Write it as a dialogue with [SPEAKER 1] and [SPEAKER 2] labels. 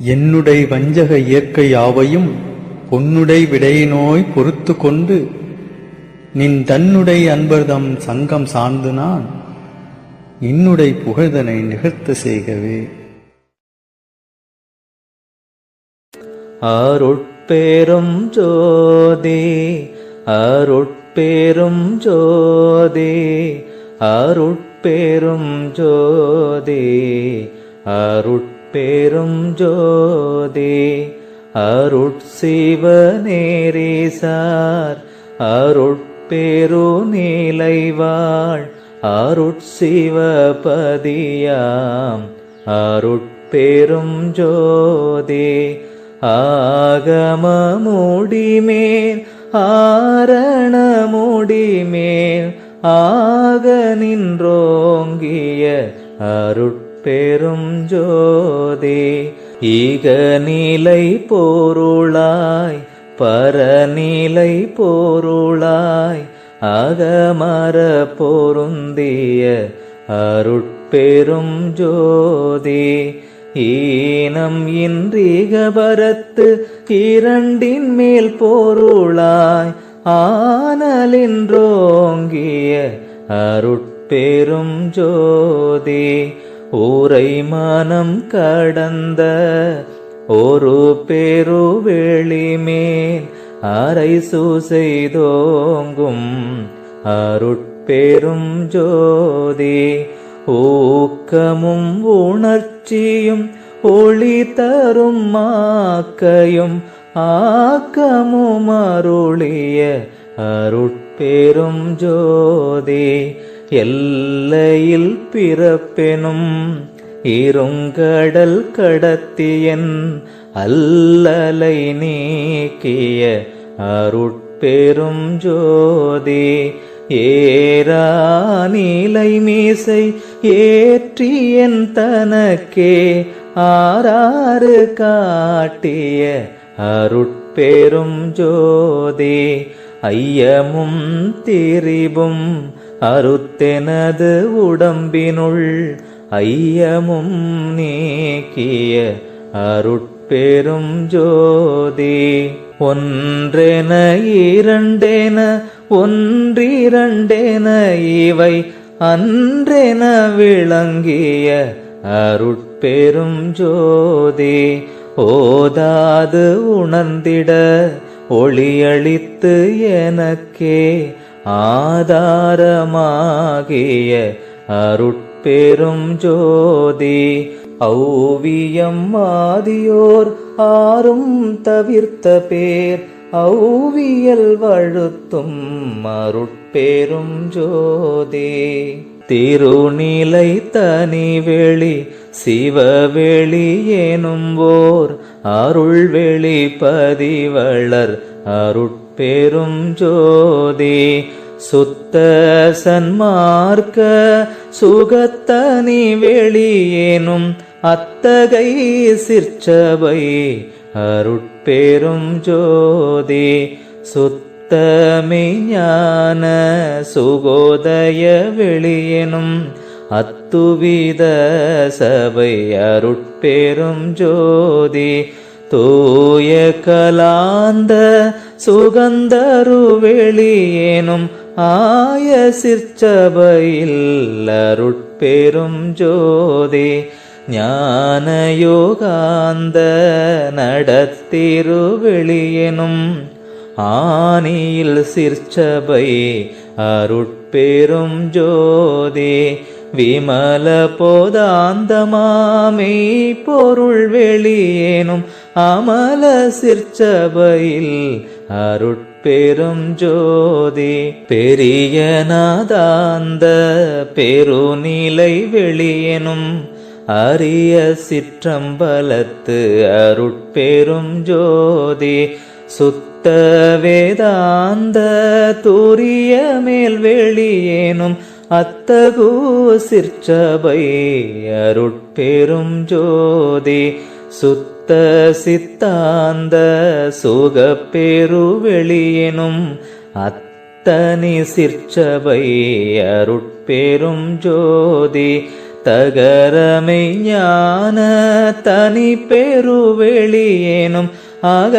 [SPEAKER 1] என்னுடை வஞ்சக இயற்கை யாவையும் பொன்னுடை விடையினோய் பொறுத்து கொண்டு நின் தன்னுடை அன்பர்தம் சங்கம் சார்ந்து நான் இன்னுடை புகழ்தனை நிகழ்த்த செய்கவே.
[SPEAKER 2] அருட்பெரும் ஜோதி அருட்பெரும் ஜோதி அருட்பெரும் ஜோதி அருட்பெரும் ஜோதி அருட்சிவநேரிசார் அருட்பெரு நீலைவாழ் அருட்சிவபதியாம் அருட்பெரும் ஜோதி ஆகமமுடிமேல் ஆரணமுடிமேல் ஆக நின்றோங்கிய அருட்பெரும் ஜோதி ஈகநிலை பொருளாய் பரநிலை பொருளாய் அகமர பொருந்திய அருட்பெரும் ஜோதி ஈனம் இன்றிகபரத்து இரண்டின் மேல் பொருளாய் ஆனலின்றோங்கிய அருட்பெரும் ஜோதி ஊரை மனம் கடந்த ஒரு பெருவெளிமேல் அரை செய்தோங்கும் அருட்பெரும் ஜோதி ஊக்கமும் உணர்ச்சியும் ஒளி தரும் மாக்கையும் ஆக்கமும் அருளிய அருட்பெரும் ஜோதி எல்லையில் பிறப்பெனும் இருங்கடல் கடத்தியன் அல்லலை நீக்கிய அருட்பெரும் ஜோதி ஏரா நீலை மீசை ஏற்றியன் தனக்கே ஆறாறு காட்டிய அருட்பெரும் ஜோதி ஐயமும் திரிபும் அறுத்தெனது உடம்பினுள் ஐயமும் நீக்கிய அருட்பெரும் ஜோதி ஒன்றென இரண்டென ஒன்றிரண்டென இவை அன்றென விளங்கிய அருட்பெரும் ஜோதி ஓதாது உணர்ந்திட ஒளியளித்து எனக்கே ஆதாரமாகிய அருட்பெரும் ஜோதி ஔவியம் ஆதியோர் ஆறும் தவிர்த்த பேர் ஔவியல் வழுத்தும் அருட்பெரும் ஜோதி திருநிலை தனிவெளி சிவவெளி எனும்போர் அருள்வெளி பதிவளர் அருட்பெரும் ஜோதி சுத்த சன்மார்க்க சுகத்தனி வெளியேனும் அத்தகை சிற்சபை அருட்பெரும் ஜோதி சுத்தமே ஞான சுகோதய வெளியெனும் அத்துவித சபை அருட்பெரும் ஜோதி தூய கலாந்த சுகந்தரு வெளியேனும் ஆய சிற்சபையில் அருட்பெரும் ஜோதி ஞான யோகாந்த நடத்திரு வெளியெனும் ஆனியில் சிற்சபை அருட்பெரும் ஜோதி விமல போதாந்தமாமே பொருள் வெளியேனும் அமல சிற்சபையில் அருட்பெரும் ஜோதி பெரிய நாதாந்த பெருநிலை வெளியெனும் அரிய சிற்றம்பலத்து அருட்பெரும் ஜோதி சுத்த வேதாந்த தூரிய மேல் வெளியேனும் அத்தகு சிற்சபை அருட்பெரும் ஜோதி சுத்த சித்தாந்த சுகப்பெரு வெளியெனும் அத்தனி சிற்சபை அருட்பெரும் ஜோதி தகரமை ஞான தனி பெருவெளியேனும் ஆக